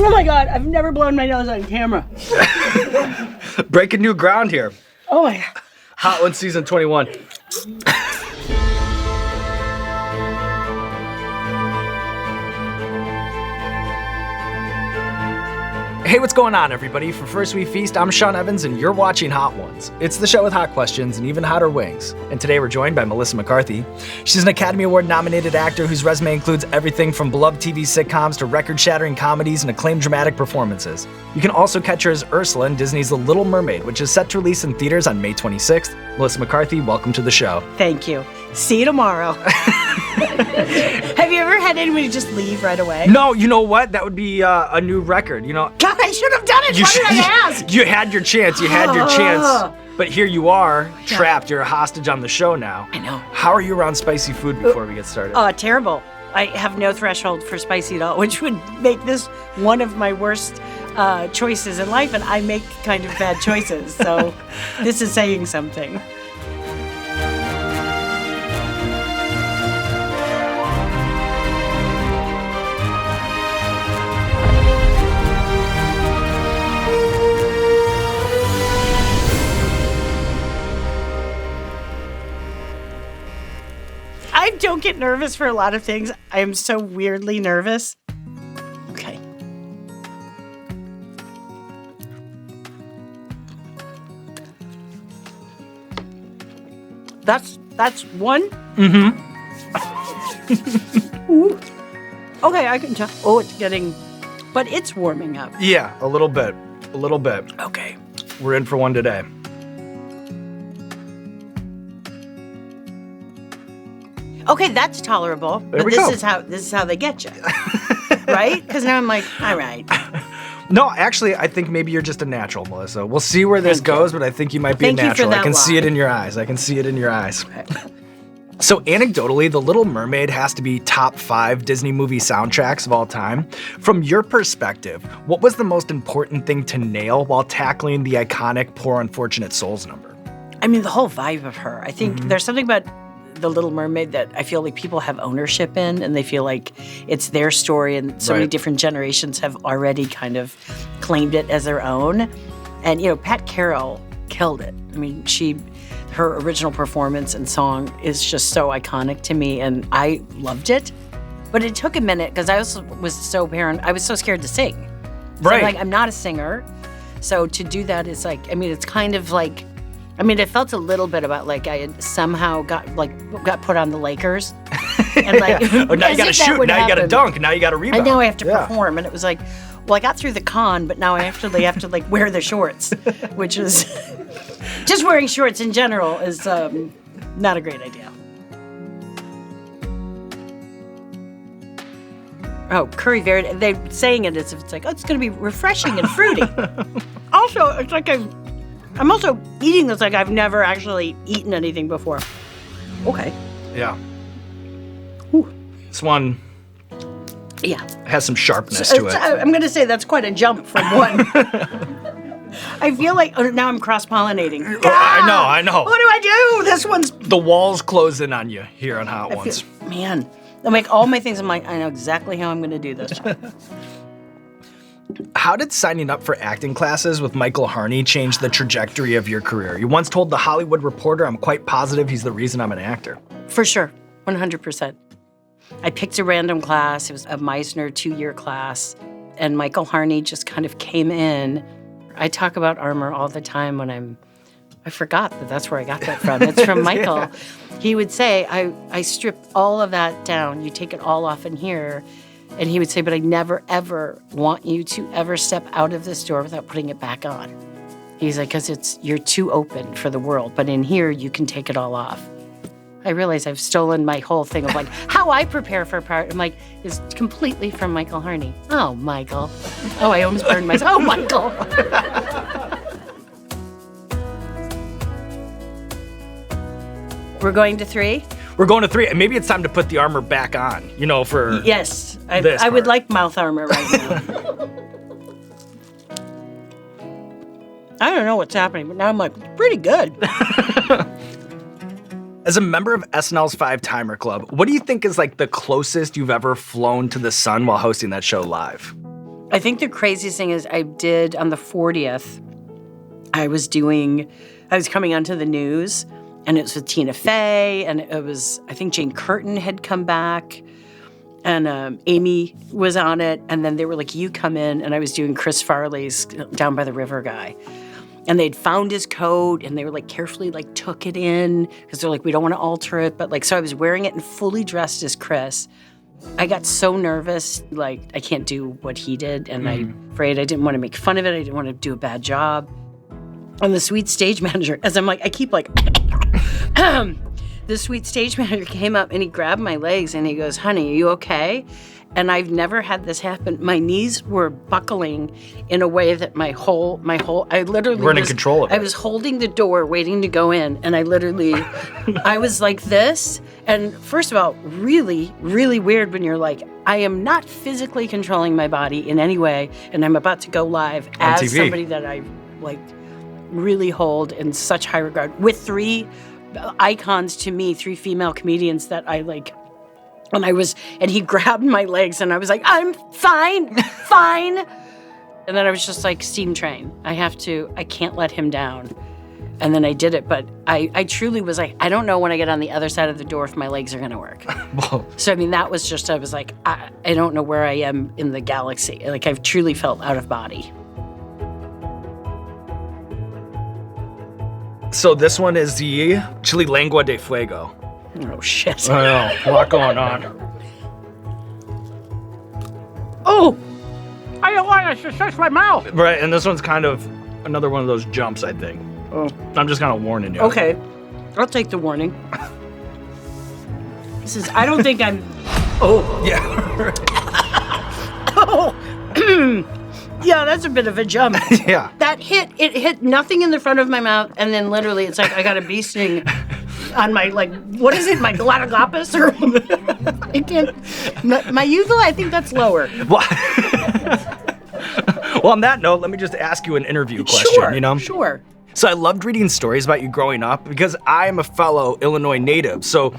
Oh my God, I've never blown my nose on camera. Breaking new ground here. Oh my God. Hot Ones Season 21. Hey, what's going on, everybody? For First We Feast, I'm Sean Evans, and you're watching Hot Ones. It's the show with hot questions and even hotter wings. And today we're joined by Melissa McCarthy. She's an Academy Award-nominated actor whose resume includes everything from beloved TV sitcoms to record-shattering comedies and acclaimed dramatic performances. You can also catch her as Ursula in Disney's The Little Mermaid, which is set to release in theaters on May 26th. Melissa McCarthy, welcome to the show. Thank you. See you tomorrow. Have you ever had anybody just leave right away? No, you know what? That would be a new record, you know. God, I should have done it. Why did I ask? You had your chance. You had your chance. But here you are, trapped. You're a hostage on the show now. I know. How are you around spicy food before we get started? Terrible. I have no threshold for spicy at all, which would make this one of my worst choices in life, and I make kind of bad choices. So this is saying something. I don't get nervous for a lot of things. I am so weirdly nervous. Okay. That's one. Mm-hmm. Okay, I can tell. Oh, it's getting, but it's warming up. Yeah, a little bit. A little bit. Okay. We're in for one today. Okay, that's tolerable. There but we this go. is how they get you. Right? Because now I'm like, all right. No, actually, I think maybe you're just a natural, Melissa. We'll see where this goes, but I think you might be a natural. I can see it in your eyes. I can see it in your eyes. Okay. So anecdotally, The Little Mermaid has to be top 5 Disney movie soundtracks of all time. From your perspective, what was the most important thing to nail while tackling the iconic Poor Unfortunate Souls number? I mean, the whole vibe of her. I think there's something about The Little Mermaid that I feel like people have ownership in, and they feel like it's their story, and so many different generations have already kind of claimed it as their own. And, you know, Pat Carroll killed it. I mean, her original performance and song is just so iconic to me, and I loved it. But it took a minute because I also was so I was so scared to sing. So I'm not a singer. So to do that is like, I mean, it's kind of like, I mean, it felt a little bit about like I had somehow got put on the Lakers. And like, oh, now you got to shoot, now you got to dunk, now you got to rebound. And now I have to perform. And it was like, well, I got through the con, but now I actually have to like wear the shorts, which is, just wearing shorts in general is not a great idea. Oh, curry verde. They're saying it as if it's like, oh, it's going to be refreshing and fruity. Also, it's like I'm also eating this like I've never actually eaten anything before. Okay. Yeah. Ooh. This one has some sharpness to it. I'm going to say that's quite a jump from one. I feel like now I'm cross-pollinating. I know. What do I do? This one's... The walls close in on you here on Hot Ones. Man, I make all my things. I'm like, I know exactly how I'm going to do this. How did signing up for acting classes with Michael Harney change the trajectory of your career? You once told The Hollywood Reporter, I'm quite positive he's the reason I'm an actor. For sure, 100%. I picked a random class. It was a Meisner 2-year class. And Michael Harney just kind of came in. I talk about armor all the time when I forgot that that's where I got that from. It's from Michael. Yeah. He would say, I strip all of that down. You take it all off in here. And he would say, but I never, ever want you to ever step out of this door without putting it back on. He's like, because you're too open for the world. But in here, you can take it all off. I realize I've stolen my whole thing of like how I prepare for a part. I'm like, is completely from Michael Harney. Oh, Michael. Oh, I almost burned myself. Oh, Michael. We're going to 3? We're going to 3. And maybe it's time to put the armor back on, you know, for Yes. I would like mouth armor right now. I don't know what's happening, but now I'm like, pretty good. As a member of SNL's 5-Timer Club, what do you think is like the closest you've ever flown to the sun while hosting that show live? I think the craziest thing is I did on the 40th, I was coming onto the news, and it was with Tina Fey, and it was, I think Jane Curtin had come back, and Amy was on it, and then they were like, you come in, and I was doing Chris Farley's Down by the River guy. And they'd found his coat, and they were like carefully like took it in, because they're like, we don't want to alter it, but like, so I was wearing it and fully dressed as Chris. I got so nervous, like I can't do what he did, and I'm afraid I didn't want to make fun of it. I didn't want to do a bad job. And the sweet stage manager, as I'm like, I keep like, the sweet stage manager came up and he grabbed my legs and he goes, honey, are you okay? And I've never had this happen. My knees were buckling in a way that my whole, I literally weren't in control of it. I was holding the door waiting to go in, and I literally, I was like this. And first of all, really, really weird when you're like, I am not physically controlling my body in any way, and I'm about to go live as TV. Somebody that I like really hold in such high regard with three icons to me, three female comedians that I like. And he grabbed my legs, and I was like, I'm fine, fine. And then I was just like, steam train. I can't let him down. And then I did it, but I truly was like, I don't know when I get on the other side of the door if my legs are gonna work. Whoa. So, I mean, that was just, I was like, I don't know where I am in the galaxy. Like, I've truly felt out of body. So this one is the Chili Lengua de Fuego. Oh, shit. I know, a lot going on. Oh, I don't want to touch my mouth. Right, and this one's kind of another one of those jumps, I think. Oh. I'm just kind of warning you. Okay, I'll take the warning. I don't think I'm, Yeah. oh, yeah, that's a bit of a jump. Yeah. It hit nothing in the front of my mouth, and then literally it's like I got a bee sting on my, like, what is it, my glottoglopus? Or I can't, my uvula, I think that's lower. Well, on that note, let me just ask you an interview question, you know? Sure. So I loved reading stories about you growing up because I'm a fellow Illinois native. So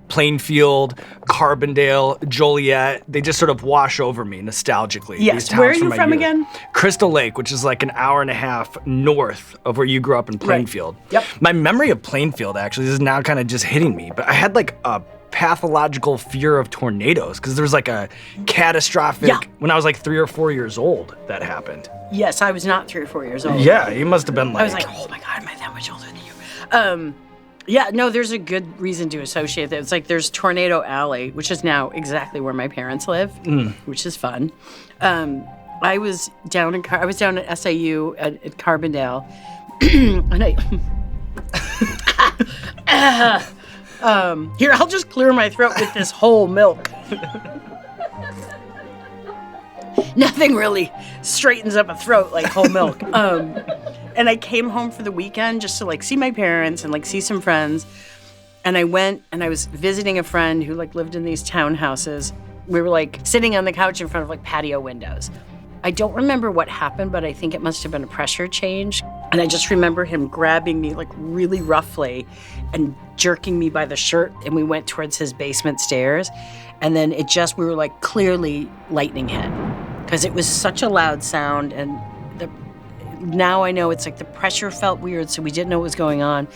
Plainfield, Carbondale, Joliet, they just sort of wash over me nostalgically. Yes, where are you from again? Crystal Lake, which is like an hour and a half north of where you grew up in Plainfield. Right. Yep. My memory of Plainfield actually is now kind of just hitting me, but I had like a pathological fear of tornadoes because there was like a catastrophic, when I was like 3 or 4 years old, that happened. Yes, I was not 3 or 4 years old. Yeah, you must have been like... I was like, oh my God, am I that much older than you? Yeah, no, there's a good reason to associate that. It's like there's Tornado Alley, which is now exactly where my parents live, which is fun. I was down at SIU at Carbondale, and here, I'll just clear my throat with this whole milk. Nothing really straightens up a throat like whole milk. And I came home for the weekend just to like see my parents and like see some friends. And I went and I was visiting a friend who like lived in these townhouses. We were like sitting on the couch in front of like patio windows. I don't remember what happened, but I think it must have been a pressure change. And I just remember him grabbing me like really roughly and jerking me by the shirt. And we went towards his basement stairs. And then we were like clearly lightning hit because it was such a loud sound. And now I know it's like the pressure felt weird, so we didn't know what was going on.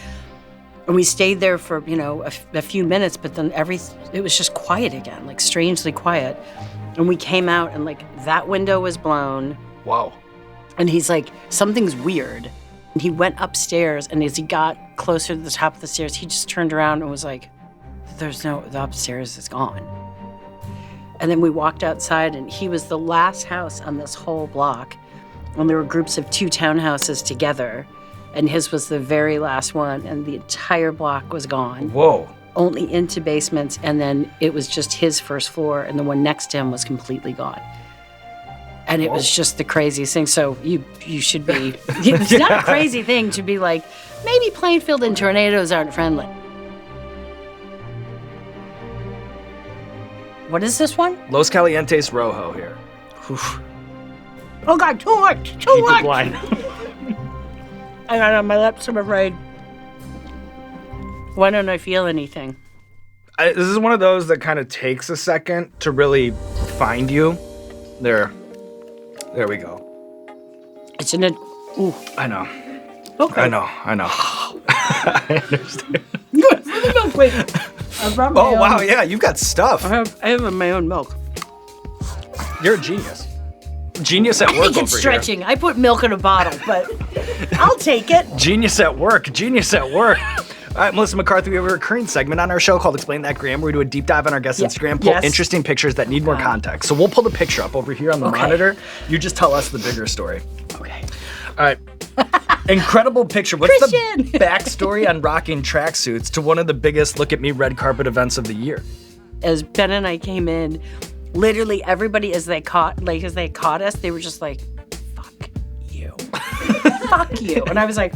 And we stayed there for, a few minutes, but then it was just quiet again, like strangely quiet. And we came out and like that window was blown. Wow. And he's like, something's weird. And he went upstairs, and as he got closer to the top of the stairs, he just turned around and was like, the upstairs is gone. And then we walked outside, and he was the last house on this whole block. And there were groups of 2 townhouses together, and his was the very last one, and the entire block was gone. Whoa. Only into basements, and then it was just his first floor, and the one next to him was completely gone. And it was just the craziest thing. So you should be, it's not a crazy thing to be like, maybe Plainfield and tornadoes aren't friendly. What is this one? Los Calientes Rojo here. Oof. Oh God, too much, too Keep much. it blind. I got on my lips, I'm afraid. Why don't I feel anything? This is one of those that kind of takes a second to really find you. There. There we go. It's in a... Ooh. I know. Okay. I know. I understand. Good for the milk. Wait. I brought my Oh, own. wow, yeah, you've got stuff. I have my own milk. You're a genius. Genius at I work think it's over stretching. here. I put milk in a bottle, but I'll take it. Genius at work. All right, Melissa McCarthy, we have a recurring segment on our show called Explain That Gram, where we do a deep dive on our guest's Instagram, pull interesting pictures that need more context. So we'll pull the picture up over here on the monitor. You just tell us the bigger story. Okay. All right. Incredible picture. What's Christian! the backstory on rocking tracksuits to one of the biggest Look at Me red carpet events of the year? As Ben and I came in, literally everybody, as they caught us, they were just like, "Fuck you, fuck you," and I was like,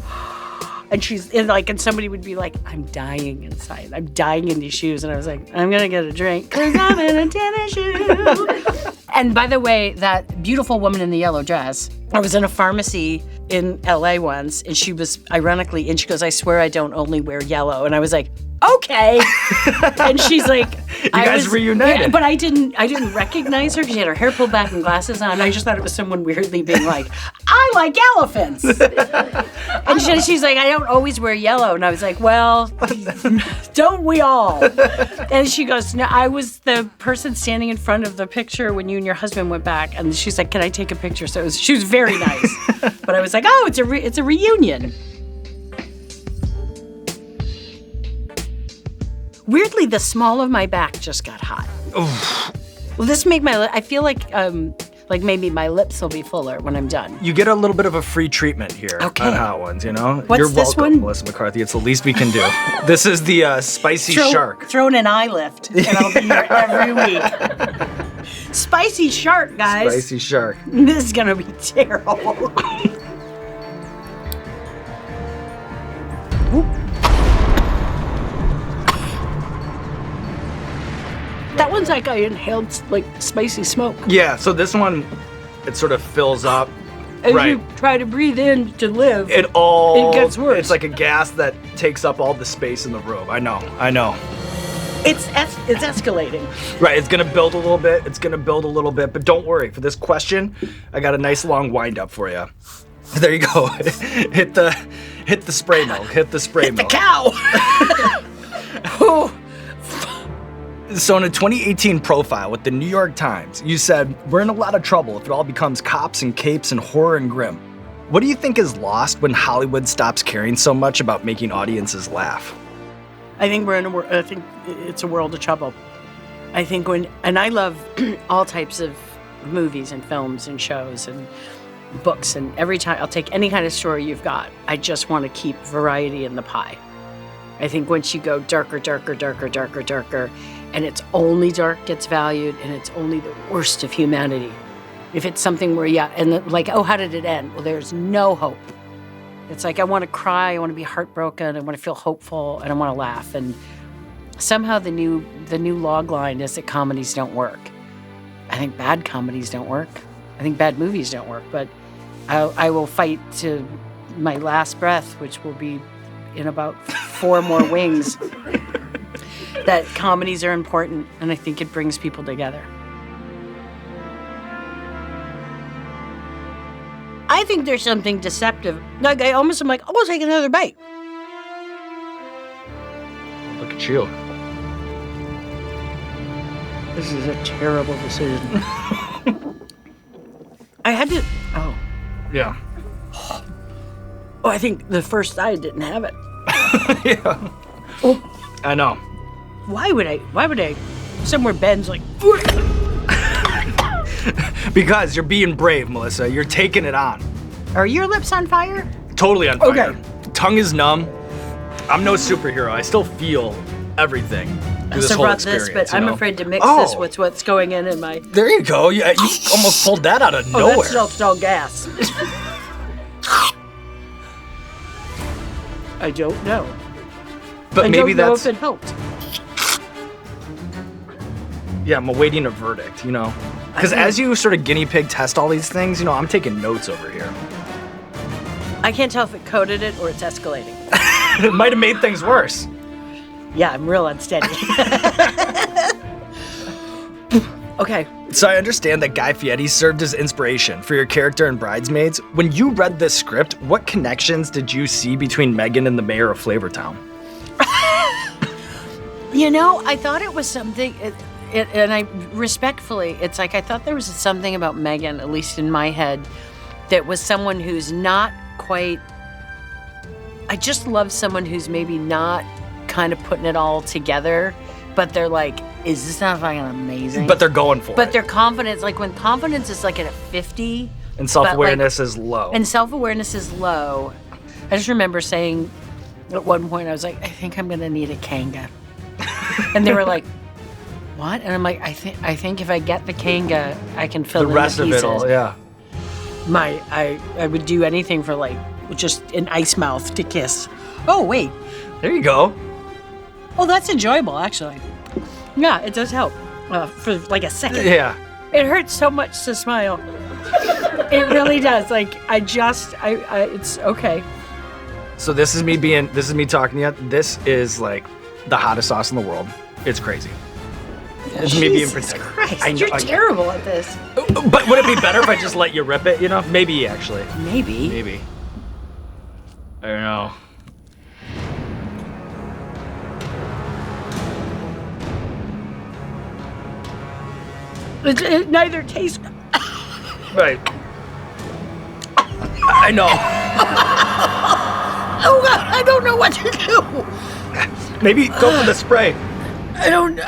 and somebody would be like, "I'm dying inside. I'm dying in these shoes," and I was like, "I'm gonna get a drink because I'm in a tennis shoe." And by the way, that beautiful woman in the yellow dress, I was in a pharmacy in LA once, and she was ironically, and she goes, "I swear I don't only wear yellow," and I was like, "Okay," and she's like, You guys reunited. Yeah, but I didn't recognize her because she had her hair pulled back and glasses on. I just thought it was someone weirdly being like, "I like elephants," and she's like, "I don't always wear yellow," and I was like, "Well, don't we all?" And she goes, "No, I was the person standing in front of the picture when you and your husband went back," and she's like, "Can I take a picture?" So she was very nice, but I was like, "Oh, it's a reunion." Weirdly, the small of my back just got hot. Oof. Will this make I feel like maybe my lips will be fuller when I'm done. You get a little bit of a free treatment here on Hot Ones, you know? What's You're this welcome, one? Melissa McCarthy. It's the least we can do. This is the spicy shark. Throw in an eye lift, and I'll be here every week. Spicy shark, guys. Spicy shark. This is gonna be terrible. That one's like I inhaled spicy smoke. Yeah, so this one, it sort of fills up. As you try to breathe in to live, It gets worse. It's like a gas that takes up all the space in the room. I know. It's escalating. Right, it's gonna build a little bit, but don't worry. For this question, I got a nice long wind up for you. There you go. Hit the spray milk. Hit the spray milk. The cow. Oh. So in a 2018 profile with the New York Times, you said, "We're in a lot of trouble if it all becomes cops and capes and horror and grim." What do you think is lost when Hollywood stops caring so much about making audiences laugh? I think I think it's a world of trouble. I think and I love all types of movies and films and shows and books, and every time I'll take any kind of story you've got. I just want to keep variety in the pie. I think once you go darker, and it's only dark gets valued, and it's only the worst of humanity. If it's something where, oh, how did it end? Well, there's no hope. It's like I want to cry, I want to be heartbroken, I want to feel hopeful, and I want to laugh. And somehow the new log line is that comedies don't work. I think bad comedies don't work. I think bad movies don't work. But I will fight to my last breath, which will be in about 4 more wings, that comedies are important, and I think it brings people together. I think there's something deceptive. Like I'm like, oh, I'll take another bite. Look at you. This is a terrible decision. I had to. Oh. Yeah. Oh, I think the first I didn't have it. Yeah. Oh. I know. Why would I? Somewhere Ben's like. Because you're being brave, Melissa. You're taking it on. Are your lips on fire? Totally on fire. Okay. Tongue is numb. I'm no superhero. I still feel everything through this whole experience. But I'm afraid to mix this with what's going in my. There you go. You almost pulled that out of nowhere. That's all gas. I don't know. But maybe that's. I don't know if it helped. Yeah, I'm awaiting a verdict, you know? Because as you sort of guinea pig test all these things, I'm taking notes over here. I can't tell if it coated it or it's escalating. It might have made things worse. Yeah, I'm real unsteady. Okay. So I understand that Guy Fieri served as inspiration for your character in Bridesmaids. When you read this script, what connections did you see between Megan and the mayor of Flavortown? You know, I thought it was something, and I respectfully, it's like I thought there was something about Megan, at least in my head, that was someone who's not quite, I just love someone who's maybe not kind of putting it all together, but they're like, is this not fucking amazing? But they're going for it. But their confidence, like when confidence is like at a 50. And self-awareness is low. And self-awareness is low. I just remember saying at one point, I was like, I think I'm gonna need a Kanga. And they were like, what? And I'm like, I think if I get the Kanga, I can fill the in rest the pieces. of it all, yeah. I would do anything for like just an ice mouth to kiss. Oh wait. There you go. Oh, that's enjoyable actually. Yeah, it does help for like a second. Yeah. It hurts so much to smile. It really does. Like it's okay. So this is me talking to you. This is like the hottest sauce in the world. It's crazy. It's me being Jesus protected. Christ, I know, you're terrible at this. But would it be better if I just let you rip it, you know? Maybe, actually. Maybe. I don't know. It neither tastes. Right. I know. Oh God, I don't know what to do. Maybe go for the spray. I don't.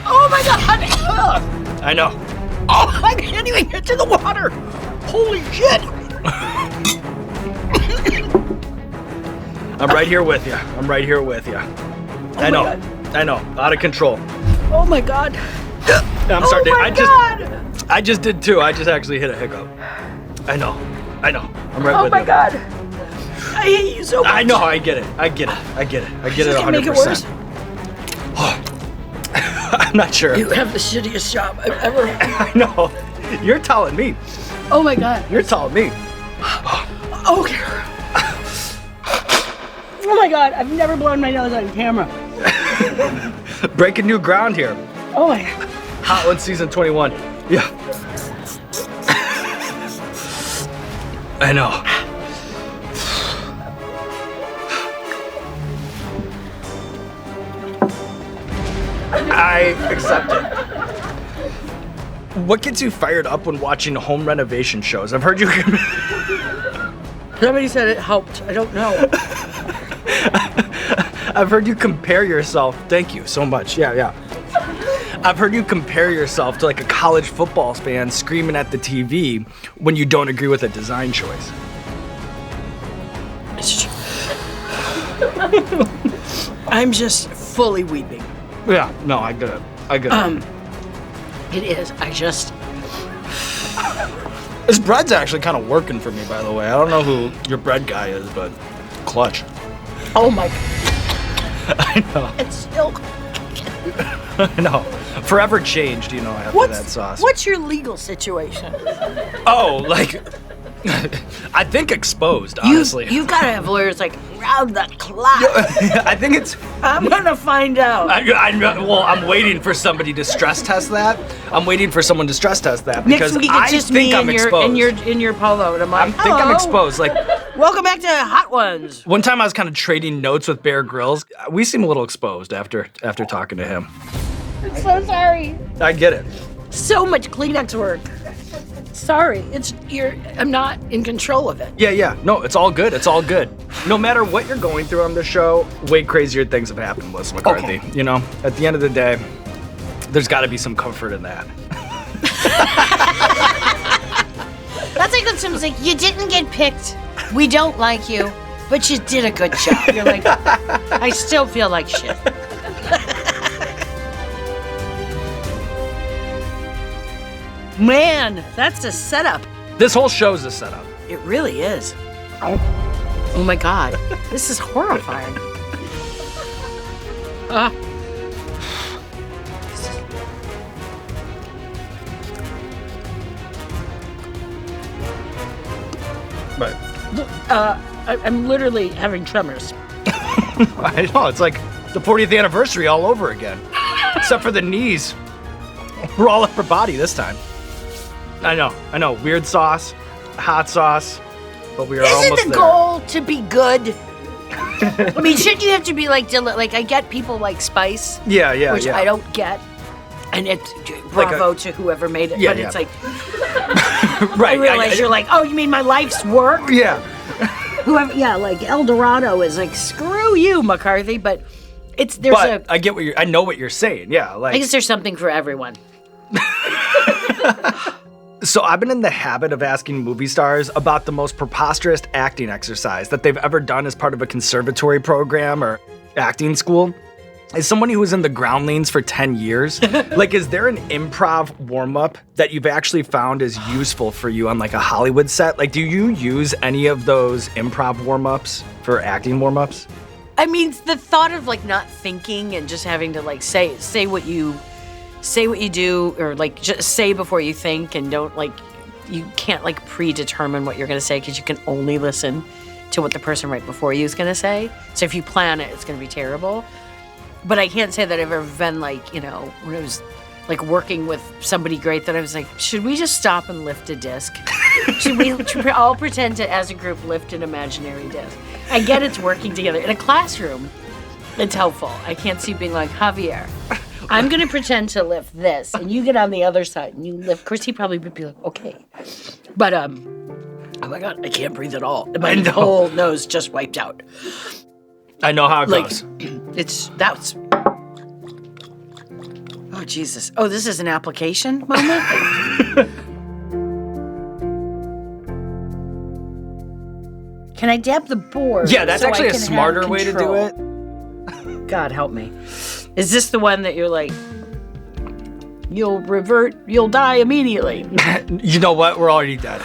Oh my God. I know. Oh, I can't even get to the water. Holy shit. I'm right here with you. I know. God. I know. Out of control. Oh my God. I'm sorry. Oh my God. I just did too. I just actually hit a hiccup. I know. I'm right Oh with my you. God. I hate you so much. I know. I get it. I get it 100%. Make it worse. I'm not sure. You have the shittiest job I've ever had. I know. You're telling me. Oh my God. You're telling me. Okay. Oh my God, I've never blown my nose on camera. Breaking new ground here. Oh my God. Hot Ones season 21. Yeah. I know. I accept it. What gets you fired up when watching home renovation shows? I've heard you. Somebody said it helped. I don't know. I've heard you compare yourself. Thank you so much. Yeah. I've heard you compare yourself to like a college football fan screaming at the TV when you don't agree with a design choice. I'm just fully weeping. Yeah, no, I get it. It is. This bread's actually kind of working for me, by the way. I don't know who your bread guy is, but clutch. Oh my. I know. It's still. I know. Forever changed, you know, after that sauce. What's your legal situation? Oh, like, I think exposed, honestly. You've got to have lawyers like round the clock. I think it's. I'm gonna find out. I'm waiting for somebody to stress test that. Because Next week I it's just think me I'm exposed. in your polo, and I'm like, I think I'm exposed. Like, welcome back to Hot Ones. one time I was kind of trading notes with Bear Grylls. We seem a little exposed after talking to him. I'm so sorry. I get it. So much Kleenex work. Sorry, I'm not in control of it. Yeah. No, it's all good. No matter what you're going through on the show, way crazier things have happened, Melissa McCarthy. Okay. You know, at the end of the day, there's got to be some comfort in that. That's like when someone's like, you didn't get picked. We don't like you, but you did a good job. You're like, I still feel like shit. Man, that's a setup. This whole show's a setup. It really is. Oh my God, this is horrifying. Right. I'm literally having tremors. I know, it's like the 40th anniversary all over again. Except for the knees. We're all upper body this time. I know. Weird sauce, hot sauce, but we are almost there. Isn't the goal to be good? I mean, shouldn't you have to be like I get people like spice. Yeah. Which I don't get. And it's bravo to whoever made it. But it's like, right. I realize you're like, oh, you mean my life's work? Yeah. Whoever, like El Dorado is like, screw you, McCarthy. But I get what I know what you're saying. Yeah. Like, I guess there's something for everyone. So I've been in the habit of asking movie stars about the most preposterous acting exercise that they've ever done as part of a conservatory program or acting school. As someone who was in the groundlings for 10 years, like, is there an improv warm-up that you've actually found is useful for you on like a Hollywood set? Like, do you use any of those improv warm-ups for acting warm-ups? I mean, the thought of like not thinking and just having to like say what you do, or like just say before you think, and don't like, you can't like predetermine what you're going to say because you can only listen to what the person right before you is going to say. So if you plan it, it's going to be terrible. But I can't say that I've ever been like, when I was like working with somebody great, that I was like, should we just stop and lift a disc? Should we all pretend to, as a group, lift an imaginary disc? I get it's working together. In a classroom, it's helpful. I can't see being like, Javier, I'm going to pretend to lift this, and you get on the other side, and you lift. Of course, he probably would be like, okay. But, oh my God, I can't breathe at all. My whole nose just wiped out. I know how it goes. That's. Oh, Jesus. Oh, this is an application moment? Can I dab the board? Yeah, that's actually a smarter way to do it. God help me. Is this the one that you're like, you'll die immediately? You know what? We're already dead.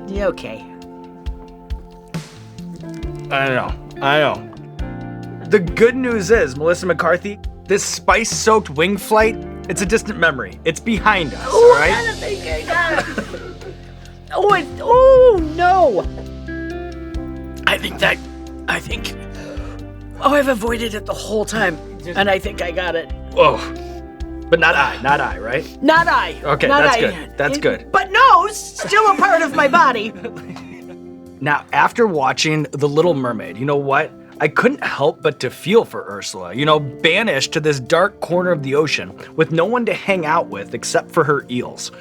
Yeah, okay. I know. The good news is, Melissa McCarthy, this spice-soaked wing flight, it's a distant memory. It's behind us, all right? I think I got it. Oh, no. I've avoided it the whole time, and I think I got it. Oh, but not I, right? Not I. Okay, that's good. But no, it's still a part of my body. Now, after watching The Little Mermaid, you know what? I couldn't help but to feel for Ursula, banished to this dark corner of the ocean with no one to hang out with except for her eels.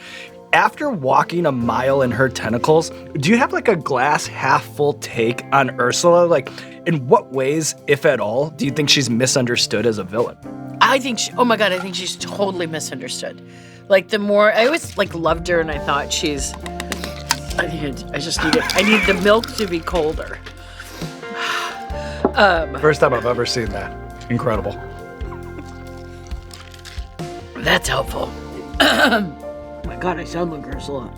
After walking a mile in her tentacles, do you have like a glass half full take on Ursula? Like, in what ways, if at all, do you think she's misunderstood as a villain? I think she's totally misunderstood. Like, the more, I always like loved her, and I thought I need the milk to be colder. First time I've ever seen that. Incredible. That's helpful. Oh my God, I sound like Ursula.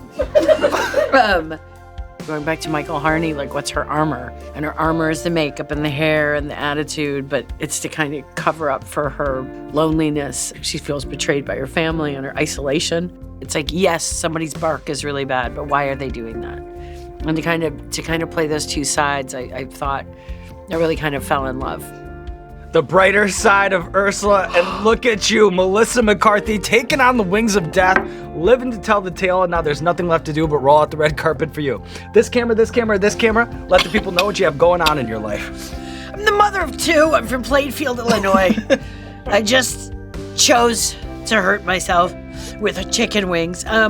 Going back to Michael Harney, like, what's her armor? And her armor is the makeup and the hair and the attitude, but it's to kind of cover up for her loneliness. She feels betrayed by her family and her isolation. It's like, yes, somebody's bark is really bad, but why are they doing that? And to kind of play those two sides, I thought I really kind of fell in love. The brighter side of Ursula, and look at you, Melissa McCarthy, taking on the wings of death, living to tell the tale, and now there's nothing left to do but roll out the red carpet for you. This camera, let the people know what you have going on in your life. I'm the mother of two. I'm from Plainfield, Illinois. I just chose to hurt myself with chicken wings. I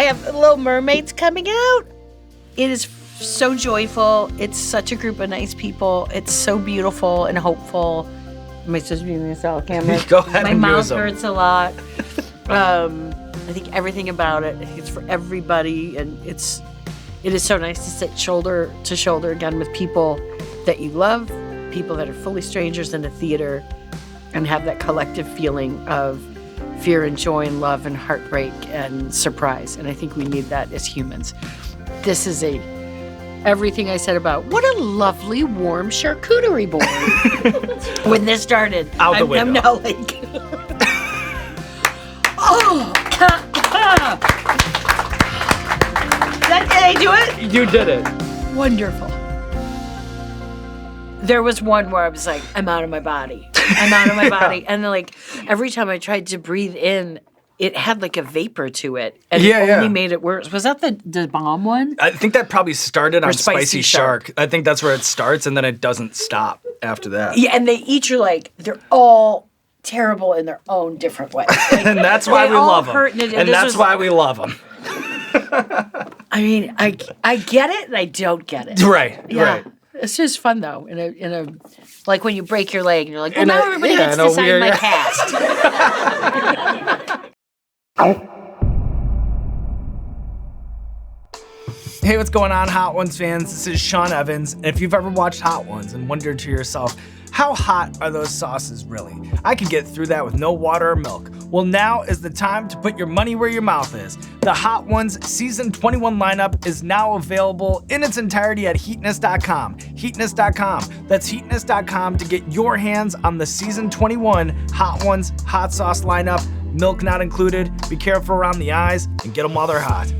have Little Mermaids coming out. It is so joyful. It's such a group of nice people. It's so beautiful and hopeful. Am I supposed to be in the cell camera? Go ahead. My mouth hurts a lot. I think everything about it, it's for everybody, and it is so nice to sit shoulder to shoulder again with people that you love, people that are fully strangers in a theater, and have that collective feeling of fear and joy and love and heartbreak and surprise. And I think we need that as humans. This is everything I said about what a lovely warm charcuterie board. When this started, I'm now like, oh, did I do it? You did it. Wonderful. There was one where I was like, I'm out of my body. I'm out of my body. And then, like, every time I tried to breathe in, it had like a vapor to it, and it only made it worse. Was that the bomb one? I think that probably started on Spicy Shark. I think that's where it starts, and then it doesn't stop after that. Yeah, and they each are like, they're all terrible in their own different ways. Like, and that's why we love them. And that's why we love them. I mean, I get it, and I don't get it. Right, yeah. right. It's just fun though. In a like when you break your leg, and you're like, well, now everybody gets to sign my cast. Hey, what's going on, Hot Ones fans? This is Sean Evans, and if you've ever watched Hot Ones and wondered to yourself, how hot are those sauces really? I could get through that with no water or milk. Well, now is the time to put your money where your mouth is. The Hot Ones Season 21 lineup is now available in its entirety at heatness.com. Heatness.com. That's heatness.com to get your hands on the Season 21 Hot Ones hot sauce lineup. Milk not included. Be careful around the eyes and get them while they're hot.